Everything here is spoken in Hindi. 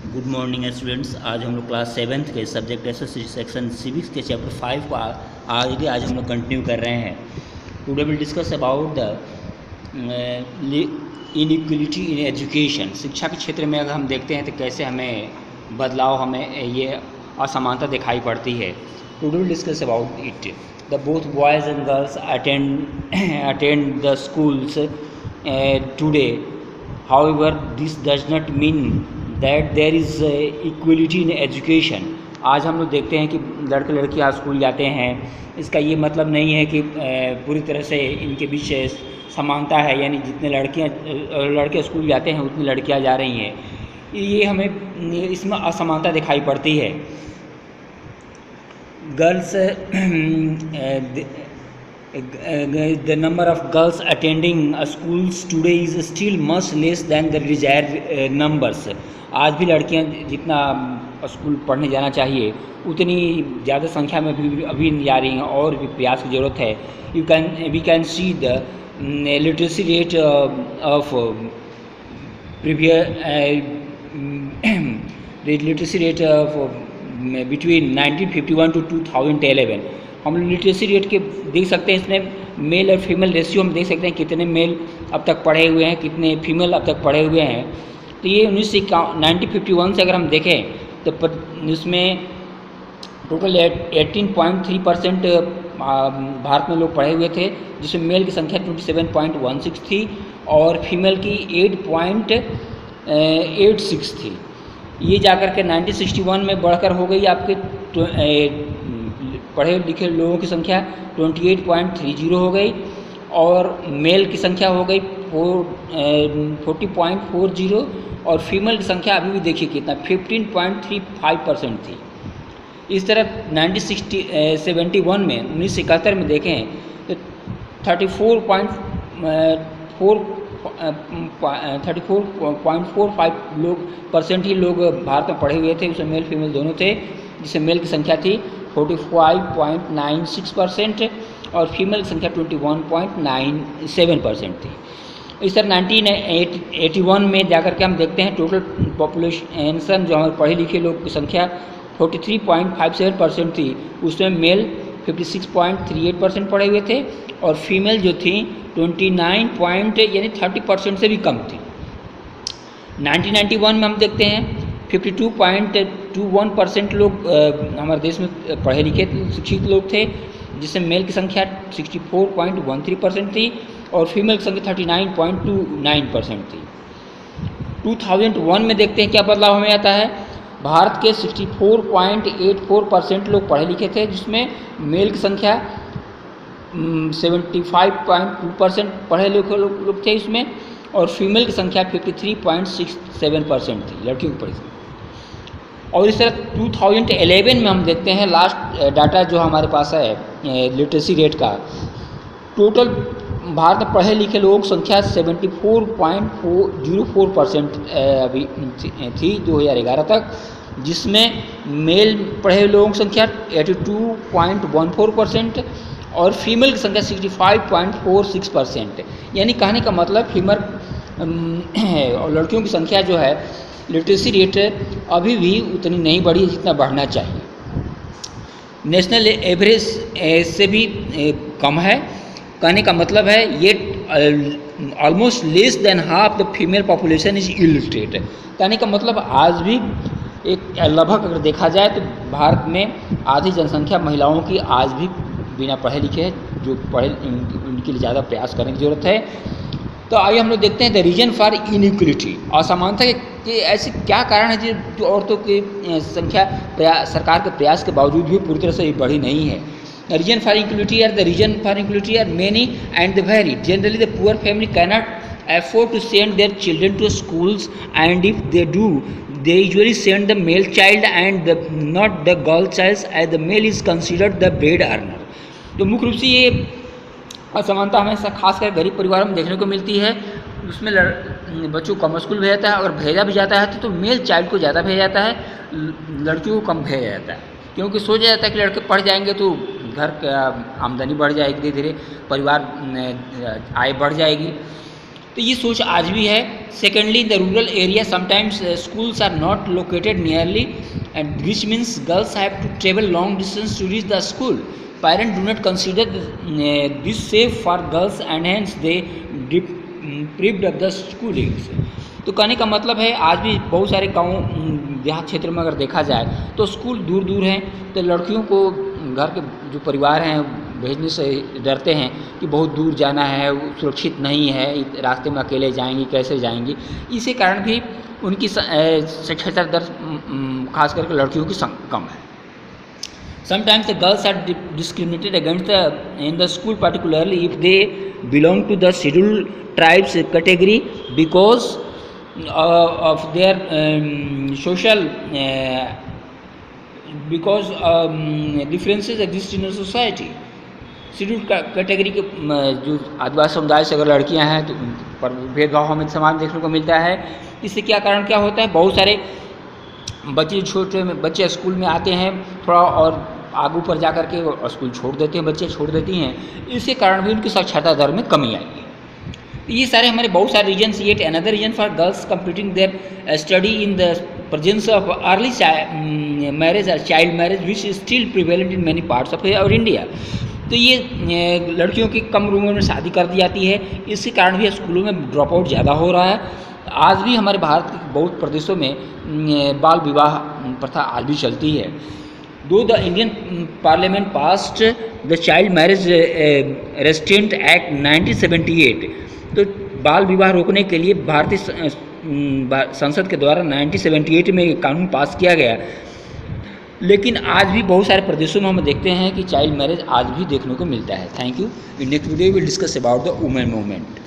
Good morning students. आज हम लोग क्लास 7th के सब्जेक्ट एसएससी सेक्शन सिविक्स के चैप्टर 5 को आज हम लोग कंटिन्यू कर रहे हैं। Today will discuss about the inequality in education. शिक्षा के क्षेत्र में अगर हम देखते हैं तो कैसे हमें ये असमानता दिखाई पड़ती है। Today will discuss about it. The both boys and girls attend the schools today. However, this does not mean that there is equality in education। आज हम लोग देखते हैं कि लड़के लड़कियां स्कूल जाते हैं, इसका ये मतलब नहीं है कि पूरी तरह से इनके बीच समानता है, यानी जितने लड़के स्कूल जाते हैं उतनी लड़कियां जा रही हैं। ये हमें इसमें असमानता दिखाई पड़ती है। Girls the number of girls attending schools today is still much less than the desired numbers। आज भी लड़कियां जितना स्कूल पढ़ने जाना चाहिए उतनी ज़्यादा संख्या में भी अभी नहीं जा रही हैं, और भी प्रयास की ज़रूरत है। We can see the literacy rate of literacy rate of between 1951 to 2011। हम लोग लिटरेसी रेट के देख सकते हैं, इसमें मेल और फीमेल रेशियो हम देख सकते हैं, कितने मेल अब तक पढ़े हुए हैं, कितने फीमेल अब तक पढ़े हुए हैं। तो ये 1951 से अगर हम देखें तो इसमें टोटल 18.3% भारत में लोग पढ़े हुए थे, जिसमें मेल की संख्या 27.16 थी और फीमेल की 8.86 थी। ये जाकर के 1961 में बढ़कर हो गई आपके पढ़े लिखे लोगों की संख्या 28.30 हो गई, और मेल की संख्या हो गई 40.40, और फीमेल की संख्या अभी भी देखिए कितना 15.35% थी। इस तरह 1971 में 1971 में देखें तो 34.45% ही लोग भारत में पढ़े हुए थे, उसमें मेल फीमेल दोनों थे, जिसमें मेल की संख्या थी 45.96% और फीमेल की संख्या 21.97% थी। इस तरह 1981 में जाकर के हम देखते हैं टोटल पॉपुलेशन जो हमारे पढ़े लिखे लोग की संख्या 43.57% थी, उसमें मेल 56.38% पढ़े हुए थे और फीमेल जो थी यानी 30% से भी कम थी। 1991 में हम देखते हैं 52.21% लोग हमारे देश में पढ़े लिखे शिक्षित लोग थे, जिसमें मेल की संख्या 64.13% थी और फीमेल की संख्या 39.29% थी। 2001 में देखते हैं क्या बदलाव हमें आता है। भारत के 64.84% लोग पढ़े लिखे थे, जिसमें मेल की संख्या 75.2% पढ़े लिखे लोग थे इसमें, और फीमेल की संख्या 53.67% थी लड़कियों की पढ़ी। और इस तरह 2011 में हम देखते हैं लास्ट डाटा जो हमारे पास है लिटरेसी रेट का, टोटल भारत में पढ़े लिखे लोगों की संख्या 74.04% अभी थी 2011 तक, जिसमें मेल पढ़े लोगों की संख्या 82.14% और फीमेल की संख्या 65.46%। यानी कहने का मतलब फीमेल और लड़कियों की संख्या जो है लिटरेसी रेट अभी भी उतनी नहीं बढ़ी जितना बढ़ना चाहिए। नेशनल एवरेज से भी कम है। कहने का मतलब है ये almost less than half the female population is illiterate. कहने का मतलब आज भी एक लगभग अगर देखा जाए तो भारत में आधी जनसंख्या महिलाओं की आज भी बिना पढ़े लिखे है, जो पढ़े उनके लिए ज़्यादा प्रयास करने की ज़रूरत है। तो आइए हम लोग देखते हैं द रीजन फॉर इनइक्वलिटी। असमानता के ऐसे क्या कारण है जो औरतों की संख्या सरकार के प्रयास के बावजूद भी पूरी तरह से बढ़ी नहीं है। Reason for equality are many and the very. Generally the poor family cannot afford to send their children to schools, and if they do they usually send the male child and not the girl child, as the male is considered the bread earner। तो मुख्य रूप से ये असमानता हमेशा खासकर गरीब परिवारों में देखने को मिलती है। उसमें बच्चों को कम स्कूल भेजा जाता है, अगर भेजा भी जाता है तो मेल चाइल्ड को ज़्यादा भेजा जाता है, लड़कियों को कम भेजा जाता है, क्योंकि सोचा जाता है कि लड़के पढ़ जाएंगे तो घर का आमदनी बढ़ जाएगी, धीरे धीरे परिवार आय बढ़ जाएगी। तो ये सोच आज भी है। Secondly, in the rural area sometimes schools are not located nearly, and which means girls have to travel long distance to reach the school. Parents do not consider this safe for girls, and hence they deprived of the schooling. तो कहने का मतलब है आज भी बहुत सारे गाँव देहात क्षेत्र में अगर देखा जाए तो स्कूल दूर दूर हैं, तो लड़कियों को घर के जो परिवार हैं भेजने से डरते हैं कि बहुत दूर जाना है, सुरक्षित नहीं है, रास्ते में अकेले जाएंगी, कैसे जाएंगी। इसी कारण भी उनकी साक्षरता दर खास करके लड़कियों की कम है। Sometimes the girls are discriminated against in the school, particularly if they belong to the scheduled tribes category, because of their social because differences exist in a society. Schedule category के जो आदिवासी समुदाय से अगर लड़कियां हैं तो उन पर भेदभाव हमें समाज में देखने को मिलता है। इससे क्या कारण क्या होता है, बहुत सारे बच्चे छोटे में बच्चे स्कूल में आते हैं, थोड़ा और आगू पर जा कर के स्कूल छोड़ देते हैं, बच्चे छोड़ देती हैं, इसके कारण भी उनकी साक्षरता दर में कमी आई है। ये सारे हमारे बहुत सारे reasons. Yet another reason for girls completing their study in the presence of early marriage और child marriage which is still prevalent in many parts of our India. तो ये लड़कियों की कम उम्र में शादी कर दी जाती है, इसके कारण भी स्कूलों में ड्रॉप आउट ज़्यादा हो रहा है। आज भी हमारे भारत के बहुत प्रदेशों में बाल विवाह प्रथा आज भी चलती है। दो the Indian parliament passed the child marriage restaurant act 1978, तो बाल विवाह रोकने के लिए भारतीय संसद के द्वारा 1978 में कानून पास किया गया, लेकिन आज भी बहुत सारे प्रदेशों में हम देखते हैं कि चाइल्ड मैरिज आज भी देखने को मिलता है। Thank you. In next video will discuss about the women movement.